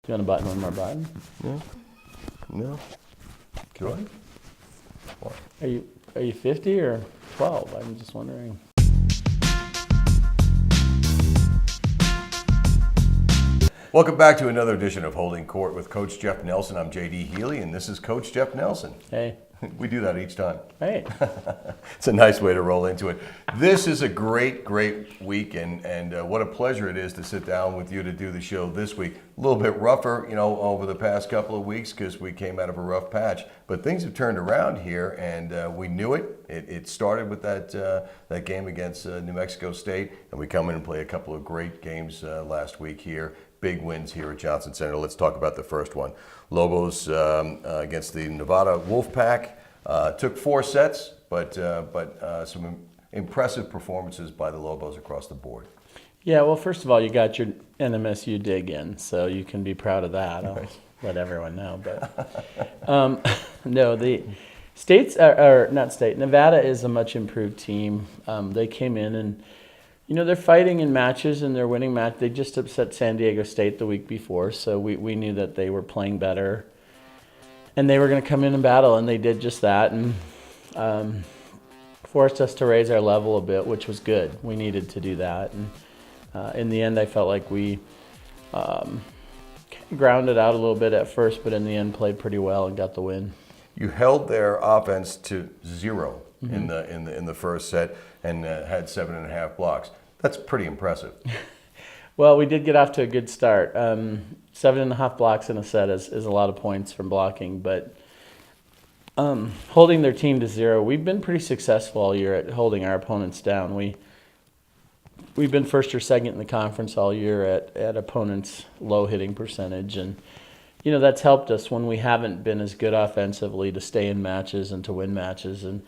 You want to button one more button? No. No. Do I? What? Are you 50 or 12? I'm just wondering. Welcome back to another edition of Holding Court with Coach Jeff Nelson. I'm J.D. Healy, and this is Coach Jeff Nelson. Hey. We do that each time. Hey. It's a nice way to roll into it. This is a great week, and what a pleasure it is to sit down with you to do the show this week. A little bit rougher, over the past couple of weeks because we came out of a rough patch. But things have turned around here, and we knew it. It started with that game against New Mexico State, and we come in and play a couple of great games last week here. Big wins here at Johnson Center. Let's talk about the first one. Lobos against the Nevada Wolfpack. Took 4 sets, but some impressive performances by the Lobos across the board. Yeah, well, first of all, you got your NMSU dig in, so you can be proud of that. I'll let everyone know. But no, the states are not state. Nevada is a much improved team. They came in and they're fighting in matches and they're winning matches. They just upset San Diego State the week before, so we knew that they were playing better. And they were going to come in and battle, and they did just that and forced us to raise our level a bit, which was good. We needed to do that. And in the end, I felt like we grounded out a little bit at first, but in the end played pretty well and got the win. You held their offense to 0 in the first set and had 7.5 blocks. That's pretty impressive. Well, we did get off to a good start. 7.5 blocks in a set is a lot of points from blocking, but holding their team to 0, we've been pretty successful all year at holding our opponents down. We've been first or second in the conference all year at opponents' low hitting percentage, and that's helped us when we haven't been as good offensively to stay in matches and to win matches. And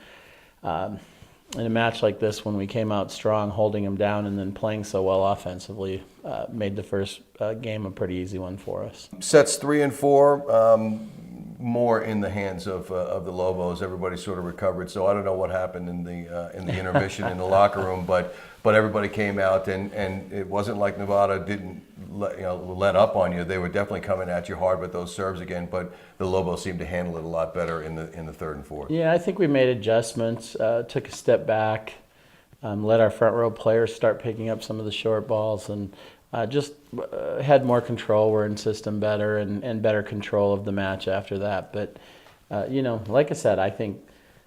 in a match like this, when we came out strong, holding them down and then playing so well offensively, made the first game a pretty easy one for us. Sets 3 and 4, more in the hands of the Lobos. Everybody sort of recovered, so I don't know what happened in the intermission in the locker room, but everybody came out, and it wasn't like Nevada didn't let up on you. They were definitely coming at you hard with those serves again, but the Lobos seemed to handle it a lot better in the third and fourth. Yeah, I think we made adjustments, took a step back, let our front row players start picking up some of the short balls, and just had more control. We're in system better and better control of the match after that. But, like I said, I think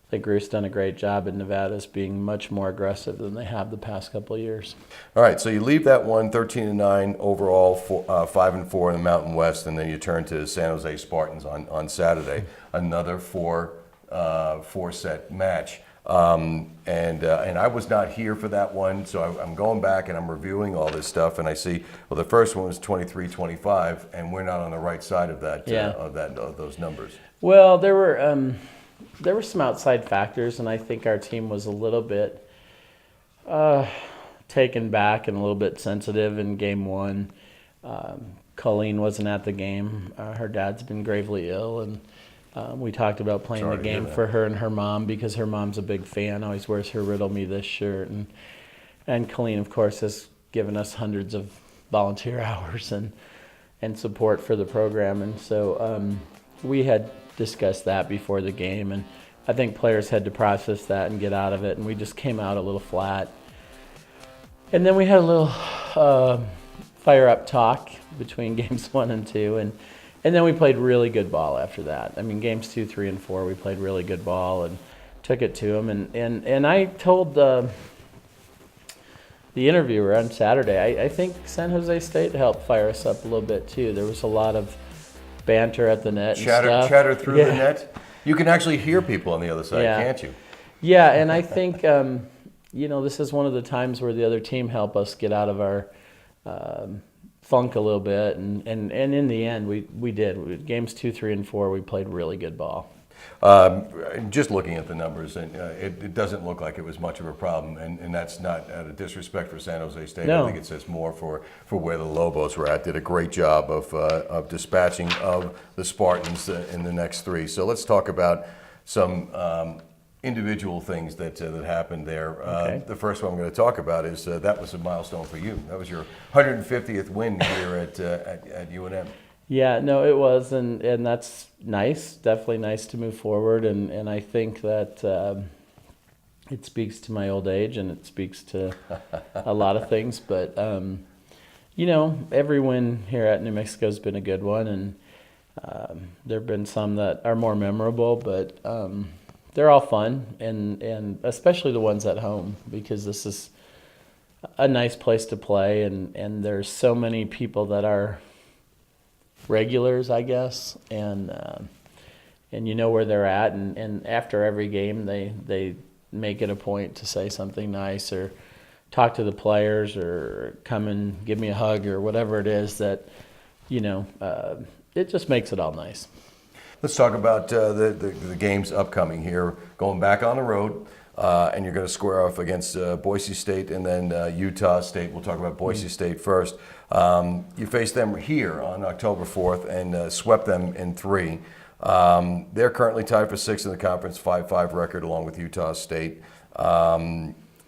the group's done a great job in Nevada's being much more aggressive than they have the past couple of years. All right, so you leave that one 13-9 overall, 5-4 in the Mountain West, and then you turn to San Jose Spartans on Saturday, another 4-set match. And I was not here for that one, so I'm going back and I'm reviewing all this stuff, and I see, well, the first one was 23-25, and we're not on the right side of that, of those numbers. Well, there were some outside factors, and I think our team was a little bit taken back and a little bit sensitive in game one. Colleen wasn't at the game. Her dad's been gravely ill, and we talked about playing the game for her and her mom because her mom's a big fan, always wears her Riddle Me This shirt. And Colleen, of course, has given us hundreds of volunteer hours and support for the program. And so we had discussed that before the game, and I think players had to process that and get out of it, and we just came out a little flat. And then we had a little fire-up talk between games 1 and 2, and then we played really good ball after that. I mean, games 2, 3, and 4, we played really good ball and took it to them. And I told the interviewer on Saturday, I think San Jose State helped fire us up a little bit too. There was a lot of banter at the net and stuff. Chatter through the net? You can actually hear people on the other side, can't you? Yeah, and I think, this is one of the times where the other team helped us get out of our funk a little bit, and in the end, we did. Games 2, 3, and 4, we played really good ball. Just looking at the numbers, and it doesn't look like it was much of a problem, and that's not out of disrespect for San Jose State. No. I think it says more for where the Lobos were at. Did a great job of dispatching of the Spartans in the next 3. So let's talk about some individual things that happened there. Okay. The first one I'm going to talk about is that was a milestone for you. That was your 150th win here at UNM. Yeah, no, it was, and that's nice. Definitely nice to move forward, and I think that it speaks to my old age, and it speaks to a lot of things. But every win here at New Mexico has been a good one, and there have been some that are more memorable, but they're all fun, and especially the ones at home, because this is a nice place to play, and there's so many people that are regulars, I guess, and you know where they're at, and after every game they make it a point to say something nice or talk to the players or come and give me a hug or whatever it is that it just makes it all nice. Let's talk about the games upcoming here. Going back on the road, and you're going to square off against Boise State and then Utah State. We'll talk about Boise State first. You faced them here on October 4th and swept them in 3. They're currently tied for 6th in the conference, 5-5 record along with Utah State.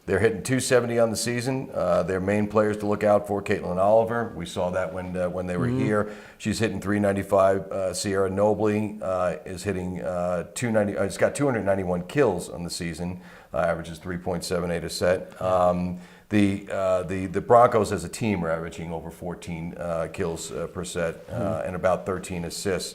They're hitting 270 on the season. Their main players to look out for, Caitlin Oliver. We saw that when they were here. She's hitting 395. Sierra Nobley is hitting 290. It's got 291 kills on the season. Averages 3.78 a set. The Broncos as a team are averaging over 14 kills per set and about 13 assists.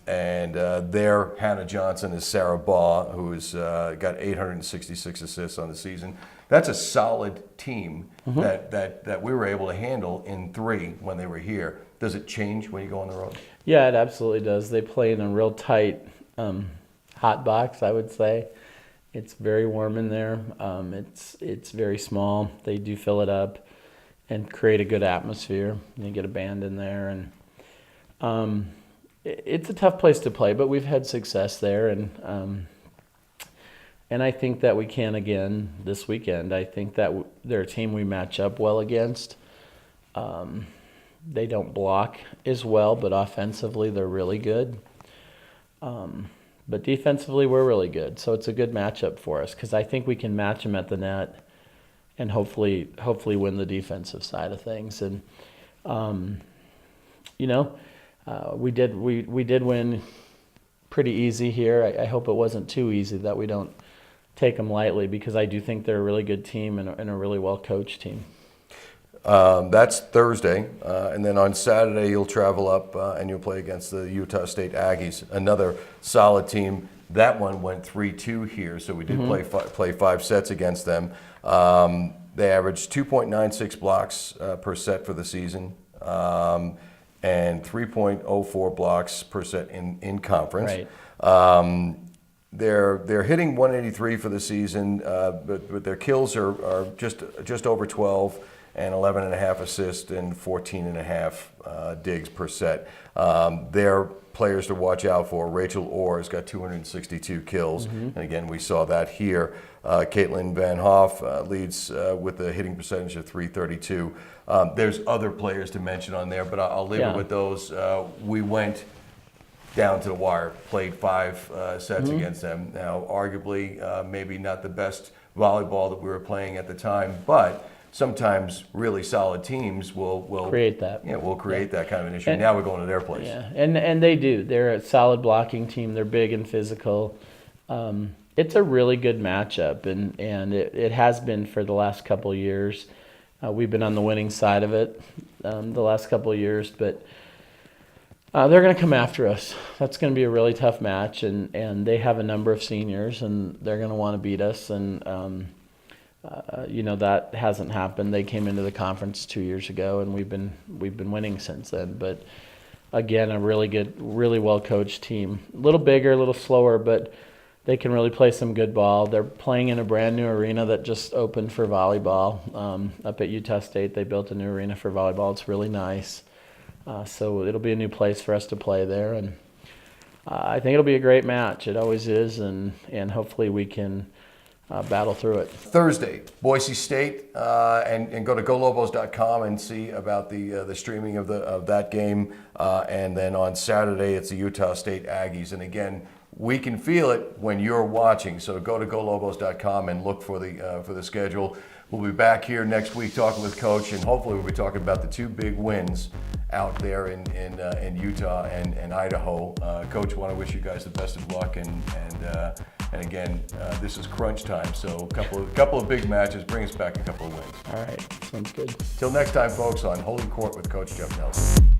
And their Hannah Johnson is Sarah Baugh, who's got 866 assists on the season. That's a solid team that we were able to handle in 3 when they were here. Does it change when you go on the road? Yeah, it absolutely does. They play in a real tight hot box, I would say. It's very warm in there. It's very small. They do fill it up and create a good atmosphere. You get a band in there, and it's a tough place to play, but we've had success there, and I think that we can again this weekend. I think that they're a team we match up well against. They don't block as well, but offensively they're really good. But defensively we're really good, so it's a good matchup for us because I think we can match them at the net and hopefully win the defensive side of things. And we did win pretty easy here. I hope it wasn't too easy, that we don't take them lightly, because I do think they're a really good team and a really well-coached team. That's Thursday, and then on Saturday you'll travel up and you'll play against the Utah State Aggies, another solid team. That one went 3-2 here, so we did play 5 sets against them. They averaged 2.96 blocks per set for the season. And 3.04 blocks per set in conference. Right. They're hitting 183 for the season, but their kills are just over 12 and 11.5 assists and 14.5 digs per set. They're players to watch out for. Rachel Orr's got 262 kills, and again we saw that here. Caitlin Van Hoff leads with a hitting percentage of 332. There's other players to mention on there, but I'll leave it with those. We went down to the wire, played 5 sets against them. Now, arguably, maybe not the best volleyball that we were playing at the time, but sometimes really solid teams will create that. Yeah, will create that kind of an issue. And now we're going to their place. Yeah, and they do. They're a solid blocking team. They're big and physical. It's a really good matchup, and it has been for the last couple of years. We've been on the winning side of it the last couple of years, but they're going to come after us. That's going to be a really tough match, and they have a number of seniors, and they're going to want to beat us. And that hasn't happened. They came into the conference 2 years ago, and we've been winning since then. But again, a really good, really well coached team. A little bigger, a little slower, but they can really play some good ball. They're playing in a brand new arena that just opened for volleyball. Up at Utah State, they built a new arena for volleyball. It's really nice. So it'll be a new place for us to play there. And I think it'll be a great match. It always is. And hopefully we can battle through it. Thursday, Boise State, and go to golobos.com and see about the streaming of that game. And then on Saturday, it's the Utah State Aggies. And again, we can feel it when you're watching. So go to golobos.com and look for the schedule. We'll be back here next week talking with Coach, and hopefully we'll be talking about the 2 big wins out there in Utah and Idaho. Coach, want to wish you guys the best of luck, and again, this is crunch time, so a couple of big matches. Bring us back a couple of wins. All right, sounds good. Till next time, folks, on Holy Court with Coach Jeff Nelson.